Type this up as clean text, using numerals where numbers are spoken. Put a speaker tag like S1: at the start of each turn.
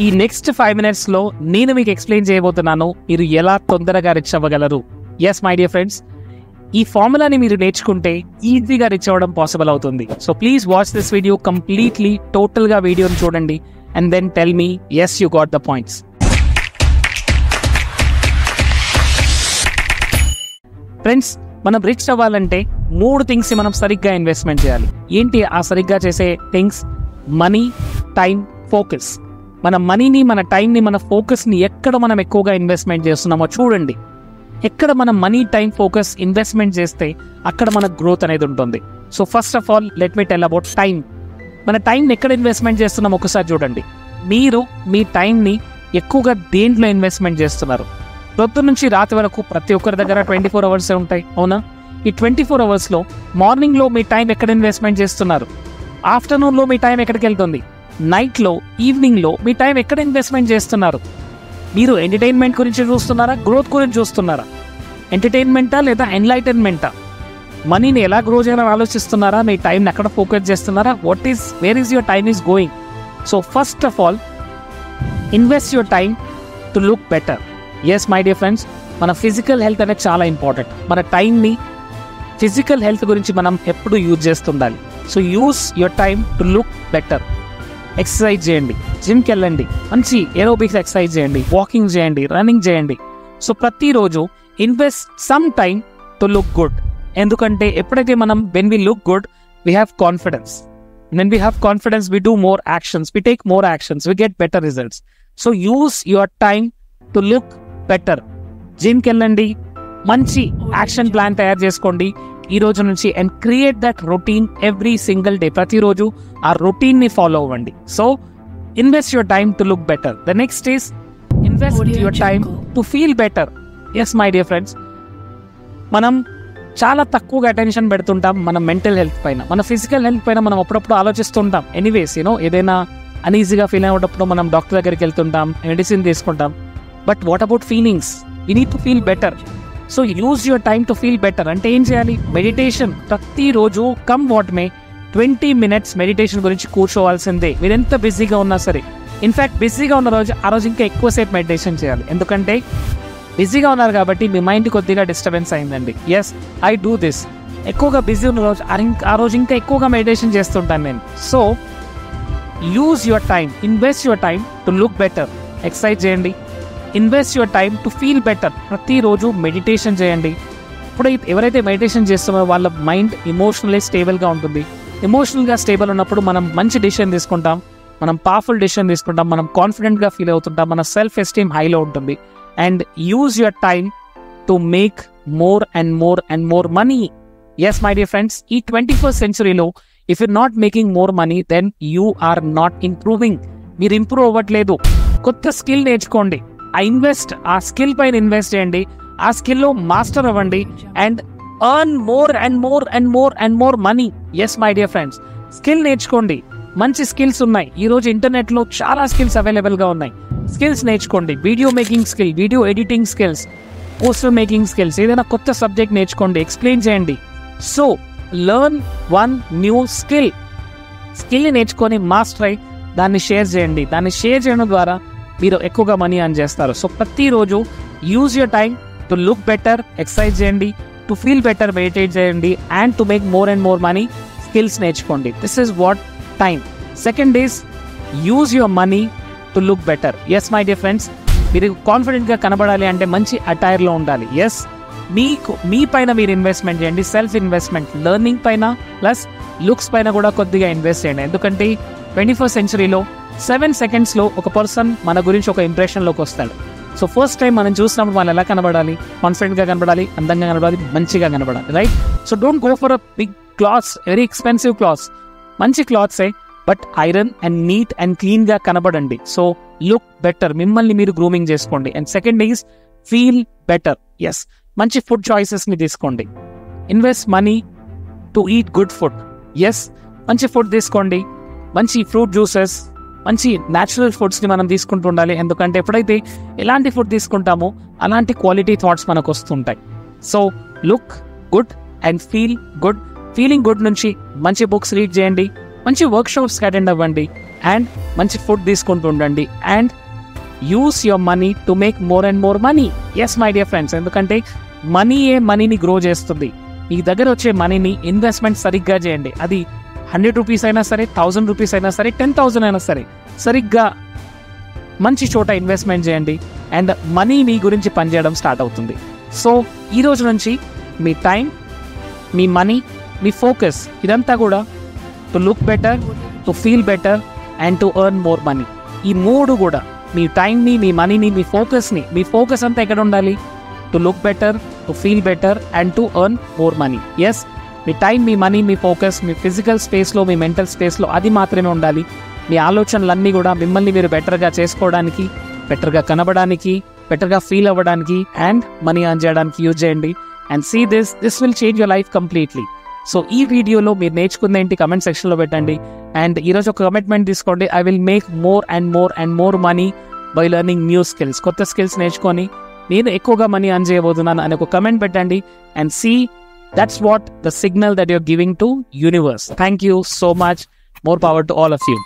S1: ఈ next 5 minutes లో నేను మీకు ఎక్స్ప్లెయిన్ చేయబోతున్నాను మీరు ఎలా తొందరగా రిచ్ అవ్వగలరు. ఎస్ మై డియర్ ఫ్రెండ్స్, ఈ ఫార్ములాని మీరు నేర్చుకుంటే ఈజీగా రిచ్ అవ్వడం పాసిబుల్ అవుతుంది. So please watch this video completely, టోటల్గా వీడియోని చూడండి and then tell me yes you got the points. Friends, మనం రిచ్ అవ్వాలంటే 3 థింగ్స్ మనం సరిగ్గా ఇన్వెస్ట్మెంట్ చేయాలి. ఏంటి ఆ సరిగ్గా చేసే థింగ్స్? Money, time, focus. మన మనీని, మన టైంని, మన ఫోకస్ని ఎక్కడ మనం ఎక్కువగా ఇన్వెస్ట్మెంట్ చేస్తున్నామో చూడండి. ఎక్కడ మనం మనీ, టైం, ఫోకస్ ఇన్వెస్ట్మెంట్ చేస్తే అక్కడ మన గ్రోత్ అనేది ఉంటుంది. So first of all let me tell about time. మన టైంని ఎక్కడ ఇన్వెస్ట్మెంట్ చేస్తున్నాం ఒకసారి చూడండి. మీరు మీ టైంని ఎక్కువగా దేంట్లో ఇన్వెస్ట్మెంట్ చేస్తున్నారు? పొద్దు నుంచి రాత్రి వరకు ప్రతి ఒక్కరి దగ్గర 24 hours ఉంటాయి, అవునా? ఈ 24 hours మార్నింగ్లో మీ టైం ఎక్కడ ఇన్వెస్ట్మెంట్ చేస్తున్నారు? ఆఫ్టర్నూన్లో మీ టైం ఎక్కడికి వెళ్తుంది? నైట్లో, ఈవినింగ్లో మీ టైం ఎక్కడ ఇన్వెస్ట్మెంట్ చేస్తున్నారు? మీరు ఎంటర్టైన్మెంట్ గురించి చూస్తున్నారా, గ్రోత్ గురించి చూస్తున్నారా? ఎంటర్టైన్మెంటా లేదా ఎన్లైటన్మెంటా? మనీని ఎలా గ్రో చేయాలని ఆలోచిస్తున్నారా? మీ టైంని ఎక్కడ ఫోకస్ చేస్తున్నారా? Where is your time is going? So first of all invest your time to look better. Yes my dear friends, మన ఫిజికల్ హెల్త్ అనేది చాలా ఇంపార్టెంట్. మన టైంని ఫిజికల్ హెల్త్ గురించి మనం ఎప్పుడు యూజ్ చేస్తుండాలి. So use your time to look better. Exercise చేయండి, జిమ్కి వెళ్ళండి, మంచి ఏరోబిక్స్ ఎక్సర్సైజ్ చేయండి, వాకింగ్ చేయండి, రన్నింగ్ చేయండి. సో ప్రతిరోజు invest some time to look good. ఎందుకంటే ఎప్పుడైతే మనం when we look good we have confidence. When we have confidence we do more actions, we take more actions, we get better results. So use your time to look better. జిమ్కి వెళ్ళండి, మంచి action plan తయారు చేసుకోండి ఈ రోజు నుంచి and create that routine every single day. ప్రతిరోజు ఆ రొటీన్ని ఫాలో అవ్వండి. So invest your time to look better. The next is invest your time to feel better. Yes my dear friends, మనం చాలా తక్కువగా అటెన్షన్ పెడుతుంటాం మన మెంటల్ హెల్త్ పైన. మన ఫిజికల్ హెల్త్ పైన మనం అప్పుడప్పుడు ఆలోచిస్తుంటాం. ఎనీవేస్ ఏదైనా అనీజీగా ఫీల్ అయ్యేటప్పుడు మనం డాక్టర్ దగ్గరికి వెళ్తుంటాం, మెడిసిన్ తీసుకుంటాం. But what about feelings? We need to feel better. So use your time to feel better. అంటే ఏం చేయాలి? మెడిటేషన్. ప్రతిరోజు come what may 20 minutes meditation గురించి కూర్చోవాల్సిందే, మీరు ఎంత బిజీగా ఉన్నా సరే. ఇన్ఫ్యాక్ట్ బిజీగా ఉన్న రోజు ఆ రోజు ఇంకా ఎక్కువసేపు మెడిటేషన్ చేయాలి. ఎందుకంటే బిజీగా ఉన్నారు కాబట్టి మీ మైండ్ కొద్దిగా డిస్టర్బెన్స్ అయిందండి. Yes, I do this. ఎక్కువగా బిజీ ఉన్న రోజు ఆ రోజు ఇంకా ఎక్కువగా మెడిటేషన్ చేస్తుంటాను నేను. So use your time, invest your time to look better. Exercise చేయండి, invest your time to feel better. ప్రతిరోజు మెడిటేషన్ చేయండి. ఇప్పుడు ఎవరైతే మెడిటేషన్ చేస్తున్నారో వాళ్ళ మైండ్ ఎమోషనల్లీ స్టేబుల్గా ఉంటుంది. ఎమోషనల్గా స్టేబుల్ ఉన్నప్పుడు మనం మంచి డెసిషన్ తీసుకుంటాం, మనం పవర్ఫుల్ డెసిషన్ తీసుకుంటాం, మనం కాన్ఫిడెంట్గా ఫీల్ అవుతుంటాం, మన సెల్ఫ్ ఎస్టీమ్ హైలో ఉంటుంది. And use your time to make more and more and more money. Yes my dear friends, ఈ 21st centuryలో if you not making more money then you are not improving. మీరు improve అవ్వట్లేదు. కొత్త skill నేర్చుకోండి, ఆ skill పైన invest చేయండి, ఆ స్కిల్లో మాస్టర్ అవ్వండి and earn more and more and more and more money. Yes my dear friends, skill నేర్చుకోండి. మంచి స్కిల్స్ ఉన్నాయి ఈరోజు ఇంటర్నెట్లో, చాలా స్కిల్స్ అవైలబుల్గా ఉన్నాయి. స్కిల్స్ నేర్చుకోండి. Video making skill, video editing skills, poster making skills, ఏదైనా కొత్త సబ్జెక్ట్ నేర్చుకోండి, ఎక్స్ప్లెయిన్ చేయండి. So learn one new skill. స్కిల్ని నేర్చుకొని మాస్టర్ అయి దాన్ని షేర్ చేయండి. దాన్ని షేర్ చేయడం ద్వారా మీరు ఎక్కువగా మనీ అర్న్ చేస్తారు. సో ప్రతిరోజు use your time to look better. Exercise చేయండి, టు ఫీల్ బెటర్ మెడిటేట్ చేయండి and to make more and more money. Skills నేర్చుకోండి. This is what time. Second is use your money to look better. Yes my dear friends, మీరు కాన్ఫిడెంట్గా కనబడాలి అంటే మంచి అటైర్లో ఉండాలి. Yes, మీ పైన మీరు ఇన్వెస్ట్మెంట్ చేయండి. సెల్ఫ్ ఇన్వెస్ట్మెంట్, లెర్నింగ్ పైన ప్లస్ లుక్స్ పైన కూడా కొద్దిగా ఇన్వెస్ట్ చేయండి. ఎందుకంటే 21st centuryలో 7 secondsలో ఒక పర్సన్ మన గురించి ఒక ఇంప్రెషన్లోకి వస్తాడు. సో ఫస్ట్ టైం మనం చూసినప్పుడు వాళ్ళు ఎలా కనబడాలి? కాన్ఫిడెంట్గా కనబడాలి, అందంగా కనబడాలి, మంచిగా కనబడాలి, right? So don't go for a big clothes, very expensive clothes. మంచి క్లాత్సే but iron and neat and క్లీన్గా కనబడండి. సో లుక్ బెటర్, మిమ్మల్ని మీరు గ్రూమింగ్ చేసుకోండి. And second is feel better. Yes, మంచి ఫుడ్ చాయిసెస్ని తీసుకోండి. Invest money to eat good food. Yes, మంచి ఫుడ్ తీసుకోండి, మంచి ఫ్రూట్ జ్యూసెస్, మంచి న్యాచురల్ ఫుడ్స్ని మనం తీసుకుంటూ ఉండాలి. ఎందుకంటే ఎప్పుడైతే ఎలాంటి ఫుడ్ తీసుకుంటామో అలాంటి క్వాలిటీ థాట్స్ మనకు వస్తుంటాయి. So look good and feel good. Feeling good నుంచి మంచి బుక్స్ రీడ్ చేయండి, మంచి వర్క్షాప్స్కి అటెండ్ అవ్వండి అండ్ మంచి ఫుడ్ తీసుకుంటూ ఉండండి and use your money to make more and more money. Yes my dear friends, ఎందుకంటే మనీని గ్రో చేస్తుంది. మీ దగ్గర వచ్చే మనీని ఇన్వెస్ట్మెంట్ సరిగ్గా చేయండి. అది 100 రూపీస్ అయినా సరే, 1000 రూపీస్ అయినా సరే, 10,000 అయినా సరే, సరిగ్గా మంచి చోట ఇన్వెస్ట్మెంట్ చేయండి అండ్ మనీ మీ గురించి పనిచేయడం స్టార్ట్ అవుతుంది. సో ఈ రోజు నుంచి మీ టైం, మీ మనీ, మీ ఫోకస్ ఇదంతా కూడా to look better, to feel better and to earn more money. ఈ మూడు కూడా మీ టైంని, మీ మనీని, మీ ఫోకస్ అంతా ఎక్కడ ఉండాలి? To look better, to feel better and to earn more money. Yes, మీ టైం, మీ మనీ, మీ ఫోకస్ మీ ఫిజికల్ స్పేస్లో, మీ మెంటల్ స్పేస్లో అది మాత్రమే ఉండాలి. మీ ఆలోచనలన్నీ కూడా మిమ్మల్ని మీరు బెటర్గా చేసుకోవడానికి, బెటర్గా కనబడడానికి, బెటర్గా ఫీల్ అవ్వడానికి అండ్ మనీ ఎర్న్ చేయడానికి యూజ్ చేయండి. And see this will change your life completely. So ఈ వీడియోలో మీరు నేర్చుకుందేంటి కమెంట్ సెక్షన్లో పెట్టండి. అండ్ ఈరోజు ఒక కమిట్మెంట్ తీసుకోండి, I will make more and more and more money by learning new skills. కొత్త స్కిల్స్ నేర్చుకొని నేను ఎక్కువగా మనీ ఎర్న్ చేయబోతున్నాను అని ఒక కమెంట్ పెట్టండి. And see that's what the signal that you're giving to universe. Thank you so much. More power to all of you.